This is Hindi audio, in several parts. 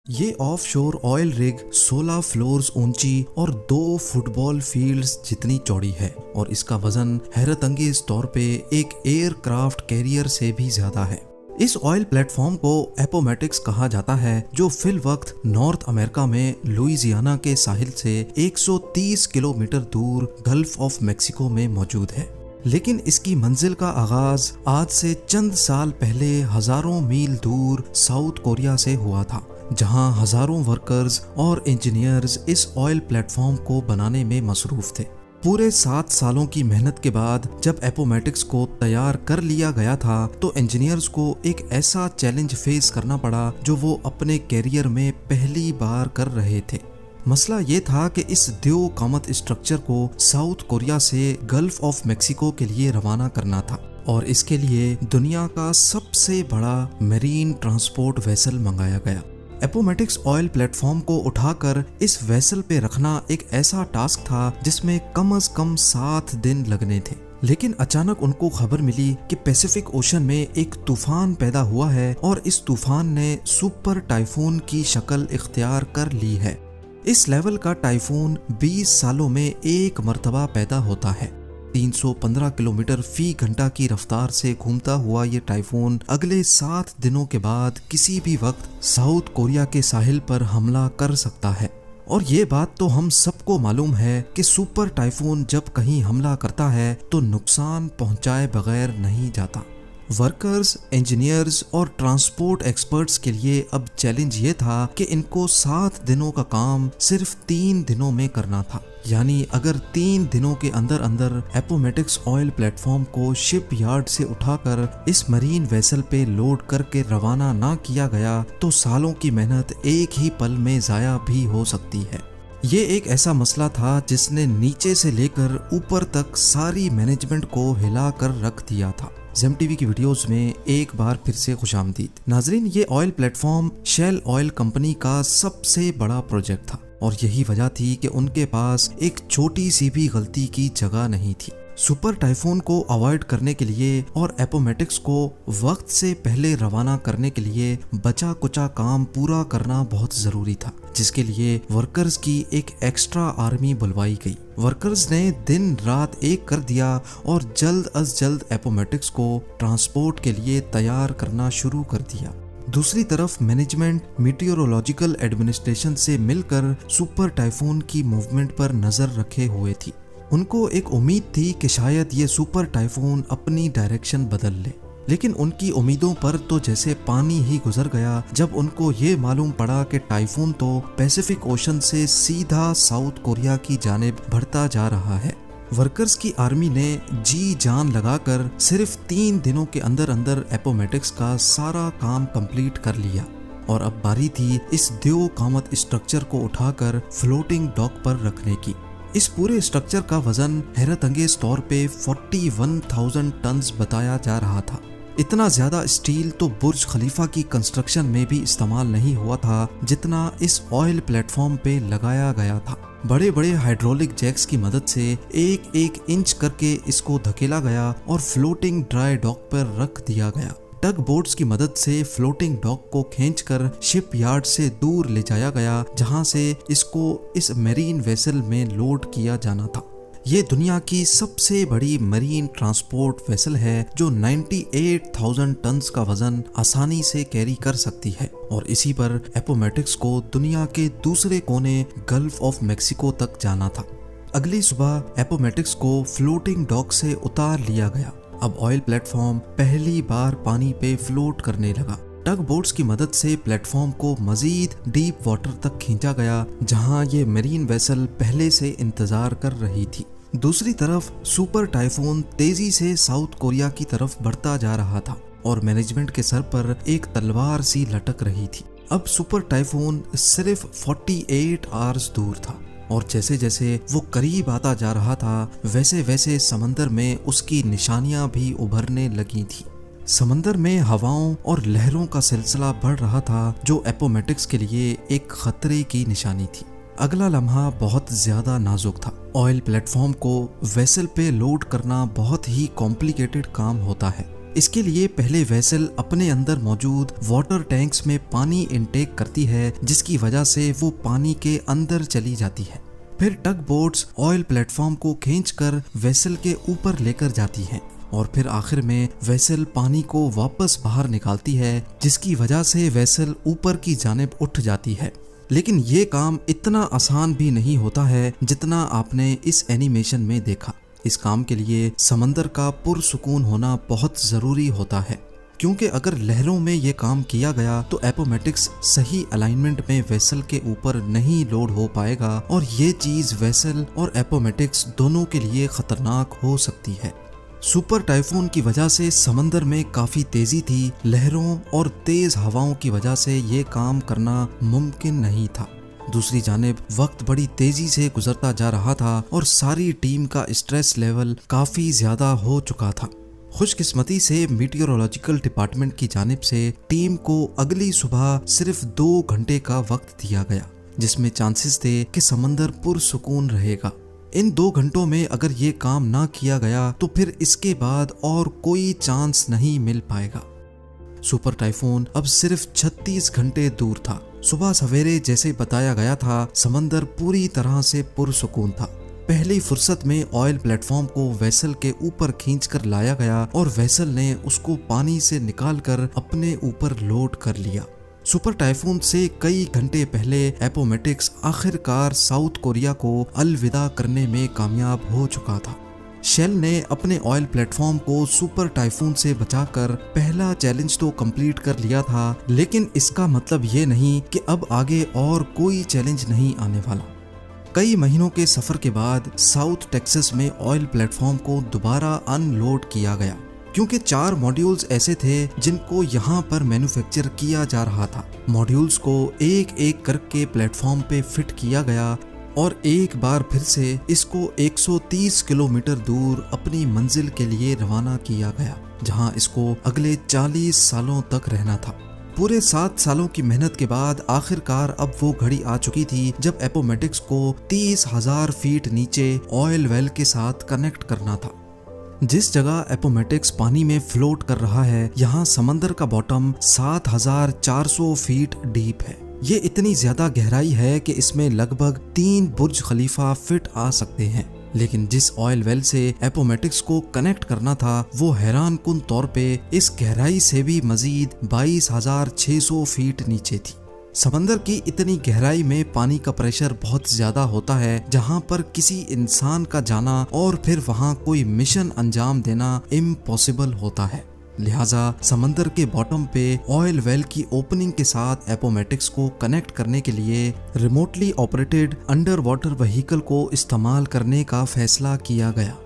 ये ऑफशोर ऑयल रिग 16 फ्लोर्स ऊंची और 2 फुटबॉल फील्ड्स जितनी चौड़ी है और इसका वजन हैरत अंगेज तौर पे एक एयरक्राफ्ट कैरियर से भी ज्यादा है। इस ऑयल प्लेटफॉर्म को एपोमेटिक्स कहा जाता है, जो फिल वक्त नॉर्थ अमेरिका में लुइसियाना के साहिल से 130 किलोमीटर दूर गल्फ ऑफ मेक्सिको में मौजूद है। लेकिन इसकी मंजिल का आगाज आज से चंद साल पहले हजारों मील दूर साउथ कोरिया से हुआ था, जहां हजारों वर्कर्स और इंजीनियर्स इस ऑयल प्लेटफॉर्म को बनाने में मसरूफ थे। पूरे 7 सालों की मेहनत के बाद जब एपोमेटिक्स को तैयार कर लिया गया था, तो इंजीनियर्स को एक ऐसा चैलेंज फेस करना पड़ा जो वो अपने कैरियर में पहली बार कर रहे थे। मसला ये था कि इस द्यो कामत स्ट्रक्चर को साउथ कोरिया से गल्फ ऑफ मेक्सिको के लिए रवाना करना था और इसके लिए दुनिया का सबसे बड़ा मरीन ट्रांसपोर्ट वेसल मंगाया गया। एपोमेटिक्स ऑयल प्लेटफॉर्म को उठाकर इस वेसल पे रखना एक ऐसा टास्क था जिसमें कम से कम 7 दिन लगने थे। लेकिन अचानक उनको खबर मिली कि पैसिफिक ओशन में एक तूफान पैदा हुआ है और इस तूफान ने सुपर टाइफून की शक्ल इख्तियार कर ली है। इस लेवल का टाइफून 20 सालों में एक मर्तबा पैदा होता है। 315 किलोमीटर फी घंटा की रफ्तार से घूमता हुआ ये टाइफून अगले 7 दिनों के बाद किसी भी वक्त साउथ कोरिया के साहिल पर हमला कर सकता है। और ये बात तो हम सबको मालूम है कि सुपर टाइफून जब कहीं हमला करता है तो नुकसान पहुंचाए बगैर नहीं जाता। वर्कर्स, इंजीनियर्स और ट्रांसपोर्ट एक्सपर्ट्स के लिए अब चैलेंज ये था कि इनको 7 दिनों का काम सिर्फ 3 दिनों में करना था। यानी अगर 3 दिनों के अंदर अंदर एपोमेटिक्स ऑयल प्लेटफॉर्म को शिप यार्ड से उठाकर इस मरीन वेसल पे लोड करके रवाना ना किया गया तो सालों की मेहनत एक ही पल में जाया भी हो सकती है। ये एक ऐसा मसला था जिसने नीचे से लेकर ऊपर तक सारी मैनेजमेंट को हिला कर रख दिया था। जेम टीवी की वीडियोस में एक बार फिर से खुशामदीद। नाजरीन, ये oil platform Shell oil company का सबसे बड़ा प्रोजेक्ट था और यही वजह थी कि उनके पास एक छोटी सी भी गलती की जगह नहीं थी। सुपर टाइफून को अवॉइड करने के लिए और एपोमेटिक्स को वक्त से पहले रवाना करने के लिए बचा कुचा काम पूरा करना बहुत जरूरी था, जिसके लिए वर्कर्स की एक एक्स्ट्रा आर्मी बुलवाई गई। वर्कर्स ने दिन रात एक कर दिया और जल्द अज जल्द एपोमेटिक्स को ट्रांसपोर्ट के लिए तैयार करना शुरू कर दिया। दूसरी तरफ मैनेजमेंट मीटियोरोलॉजिकल एडमिनिस्ट्रेशन से मिलकर सुपर टाइफून की मूवमेंट पर नजर रखे हुए थी। उनको एक उम्मीद थी कि शायद ये सुपर टाइफून अपनी डायरेक्शन बदल ले, लेकिन उनकी उम्मीदों पर तो जैसे पानी ही गुजर गया जब उनको ये मालूम पड़ा कि टाइफून तो पैसिफिक ओशन से सीधा साउथ कोरिया की जानिब बढ़ता जा रहा है। वर्कर्स की आर्मी ने जी जान लगाकर सिर्फ 3 दिनों के अंदर अंदर एपोमेटिक्स का सारा काम कंप्लीट कर लिया और अब बारी थी इस द्यो कामत स्ट्रक्चर को उठाकर फ्लोटिंग डॉक पर रखने की। इस पूरे स्ट्रक्चर का वजन हैरत अंगेज तौर पे 41,000 टन्स बताया जा रहा था। इतना ज्यादा स्टील तो बुर्ज खलीफा की कंस्ट्रक्शन में भी इस्तेमाल नहीं हुआ था जितना इस ऑयल प्लेटफॉर्म पे लगाया गया था। बड़े बड़े हाइड्रोलिक जैक्स की मदद से एक एक इंच करके इसको धकेला गया और फ्लोटिंग ड्राई डॉक पर रख दिया गया। टग बोट्स की मदद से फ्लोटिंग डॉक को खींचकर शिप यार्ड से दूर ले जाया गया, जहां से इसको इस मरीन वेसल में लोड किया जाना था। ये दुनिया की सबसे बड़ी मरीन ट्रांसपोर्ट वेसल है जो 98,000 टन्स का वजन आसानी से कैरी कर सकती है और इसी पर एपोमेटिक्स को दुनिया के दूसरे कोने गल्फ ऑफ मेक्सिको तक जाना था। अगली सुबह एपोमेटिक्स को फ्लोटिंग डॉक से उतार लिया गया। अब ऑयल प्लेटफॉर्म पहली बार पानी पे फ्लोट करने लगा। टग बोट्स की मदद से प्लेटफॉर्म को मजीद डीप वाटर तक खींचा गया, जहां ये मरीन वेसल पहले से इंतजार कर रही थी। दूसरी तरफ सुपर टाइफून तेजी से साउथ कोरिया की तरफ बढ़ता जा रहा था और मैनेजमेंट के सर पर एक तलवार सी लटक रही थी। अब सुपर टाइफून सिर्फ 48 आवर्स दूर था और जैसे जैसे वो करीब आता जा रहा था वैसे वैसे समंदर में उसकी निशानियां भी उभरने लगी थी। समंदर में हवाओं और लहरों का सिलसिला बढ़ रहा था जो एपोमेटिक्स के लिए एक खतरे की निशानी थी। अगला लम्हा बहुत ज्यादा नाजुक था। ऑयल प्लेटफॉर्म को वेसल पे लोड करना बहुत ही कॉम्प्लिकेटेड काम होता है। इसके लिए पहले वेसल अपने अंदर मौजूद वाटर टैंक्स में पानी इनटेक करती है, जिसकी वजह से वो पानी के अंदर चली जाती है। फिर टग बोट्स ऑयल प्लेटफॉर्म को खींचकर वेसल के ऊपर लेकर जाती हैं और फिर आखिर में वेसल पानी को वापस बाहर निकालती है, जिसकी वजह से वेसल ऊपर की जानिब उठ जाती है। लेकिन ये काम इतना आसान भी नहीं होता है जितना आपने इस एनिमेशन में देखा। इस काम के लिए समंदर का पुरसुकून होना बहुत ज़रूरी होता है, क्योंकि अगर लहरों में ये काम किया गया तो एपोमेटिक्स सही अलाइनमेंट में वेसल के ऊपर नहीं लोड हो पाएगा और ये चीज़ वेसल और एपोमेटिक्स दोनों के लिए खतरनाक हो सकती है। सुपर टाइफून की वजह से समंदर में काफ़ी तेज़ी थी। लहरों और तेज़ हवाओं की वजह से ये काम करना मुमकिन नहीं था। दूसरी जानिब वक्त बड़ी तेजी से गुजरता जा रहा था और सारी टीम का स्ट्रेस लेवल काफ़ी ज़्यादा हो चुका था। खुशकिस्मती से मीटियोरोलॉजिकल डिपार्टमेंट की जानिब से टीम को अगली सुबह सिर्फ 2 घंटे का वक्त दिया गया, जिसमें चांसेस थे कि समंदर पुरसुकून रहेगा। इन 2 घंटों में अगर ये काम ना किया गया तो फिर इसके बाद और कोई चांस नहीं मिल पाएगा। सुपर टाइफून अब सिर्फ 36 घंटे दूर था। सुबह सवेरे जैसे बताया गया था, समंदर पूरी तरह से पुरसुकून था। पहली फुर्सत में ऑयल प्लेटफॉर्म को वेसल के ऊपर खींचकर लाया गया और वेसल ने उसको पानी से निकालकर अपने ऊपर लोड कर लिया। सुपर टाइफून से कई घंटे पहले एपोमेटिक्स आखिरकार साउथ कोरिया को अलविदा करने में कामयाब हो चुका था। शेल ने अपने ऑयल प्लेटफॉर्म को सुपर टाइफून से बचाकर पहला चैलेंज तो कंप्लीट कर लिया था, लेकिन इसका मतलब ये नहीं कि अब आगे और कोई चैलेंज नहीं आने वाला। कई महीनों के सफर के बाद साउथ टेक्सास में ऑयल प्लेटफॉर्म को दोबारा अनलोड किया गया, क्योंकि 4 मॉड्यूल्स ऐसे थे जिनको यहाँ पर मैन्युफैक्चर किया जा रहा था। मॉड्यूल्स को एक एक करके प्लेटफॉर्म पे फिट किया गया और एक बार फिर से इसको 130 किलोमीटर दूर अपनी मंजिल के लिए रवाना किया गया, जहाँ इसको अगले 40 सालों तक रहना था। पूरे 7 सालों की मेहनत के बाद आखिरकार अब वो घड़ी आ चुकी थी जब एपोमेटिक्स को 30,000 फीट नीचे ऑयल वेल के साथ कनेक्ट करना था। जिस जगह एपोमेटिक्स पानी में फ्लोट कर रहा है, यहाँ समंदर का बॉटम 7,400 फीट डीप है। ये इतनी ज्यादा गहराई है कि इसमें लगभग 3 बुर्ज खलीफा फिट आ सकते हैं। लेकिन जिस ऑयल वेल से एपोमेटिक्स को कनेक्ट करना था वो हैरानकुन तौर पे इस गहराई से भी मजीद 22,600 फीट नीचे थी। समंदर की इतनी गहराई में पानी का प्रेशर बहुत ज्यादा होता है, जहां पर किसी इंसान का जाना और फिर वहां कोई मिशन अंजाम देना इम्पॉसिबल होता है। लिहाजा समंदर के बॉटम पे ऑयल वेल की ओपनिंग के साथ एपोमेटिक्स को कनेक्ट करने के लिए remotely operated under water vehicle को इस्तेमाल करने का फैसला किया गया।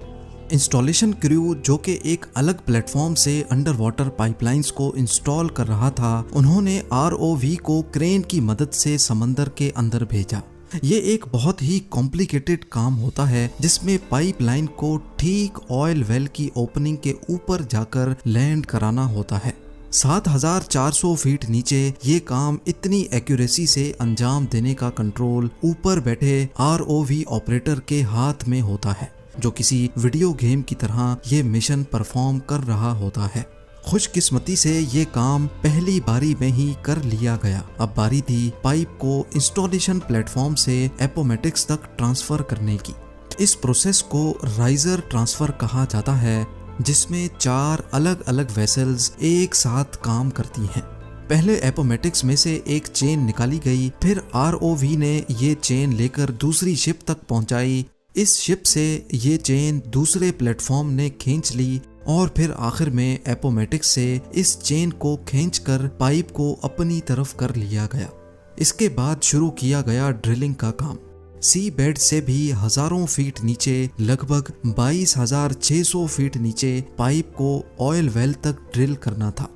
इंस्टॉलेशन क्रू जो कि एक अलग प्लेटफॉर्म से अंडर वाटर पाइपलाइंस को इंस्टॉल कर रहा था, उन्होंने ROV को क्रेन की मदद से समंदर के अंदर भेजा। ये एक बहुत ही कॉम्प्लिकेटेड काम होता है जिसमें पाइपलाइन को ठीक ऑयल वेल की ओपनिंग के ऊपर जाकर लैंड कराना होता है। 7,400 फीट नीचे ये काम इतनी एक्यूरेसी से अंजाम देने का कंट्रोल ऊपर बैठे ROV ऑपरेटर के हाथ में होता है, जो किसी वीडियो गेम की तरह ये मिशन परफॉर्म कर रहा होता है। खुशकिस्मती से ये काम पहली बारी में ही कर लिया गया। अब बारी थी पाइप को इंस्टॉलेशन प्लेटफॉर्म से एपोमेटिक्स तक ट्रांसफर करने की। इस प्रोसेस को राइजर ट्रांसफर कहा जाता है, जिसमें 4 अलग अलग वेसल्स एक साथ काम करती हैं। पहले एपोमेटिक्स में से एक चेन निकाली गई, फिर ROV ने ये चेन लेकर दूसरी शिप तक पहुंचाई। इस शिप से ये चेन दूसरे प्लेटफॉर्म ने खींच ली और फिर आखिर में एपोमेटिक्स से इस चेन को खींचकर पाइप को अपनी तरफ कर लिया गया। इसके बाद शुरू किया गया ड्रिलिंग का काम। सी बेड से भी हजारों फीट नीचे, लगभग 22,600 फीट नीचे पाइप को ऑयल वेल तक ड्रिल करना था।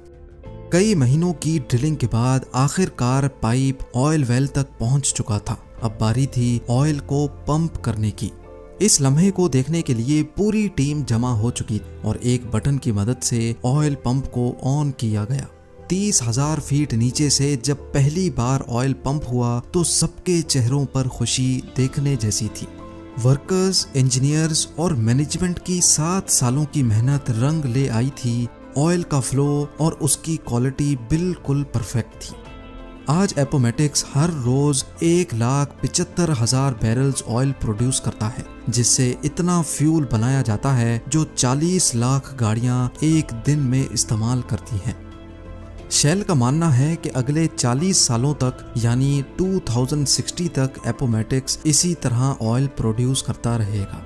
कई महीनों की ड्रिलिंग के बाद आखिरकार पाइप ऑयल वेल तक पहुंच चुका था। अब बारी थी ऑयल को पंप करने की। इस लम्हे को देखने के लिए पूरी टीम जमा हो चुकी और एक बटन की मदद से ऑयल पंप को ऑन किया गया। 30,000 फीट नीचे से जब पहली बार ऑयल पंप हुआ तो सबके चेहरों पर खुशी देखने जैसी थी। वर्कर्स, इंजीनियर्स और मैनेजमेंट की 7 सालों की मेहनत रंग ले आई थी ऑयल का फ्लो और उसकी क्वालिटी बिल्कुल परफेक्ट थी। आज एपोमेटिक्स हर रोज 1,75,000 बैरल्स ऑयल प्रोड्यूस करता है, जिससे इतना फ्यूल बनाया जाता है जो 40 लाख गाड़ियां एक दिन में इस्तेमाल करती हैं। शेल का मानना है कि अगले 40 सालों तक यानी 2060 तक एपोमेटिक्स इसी तरह ऑयल प्रोड्यूस करता रहेगा।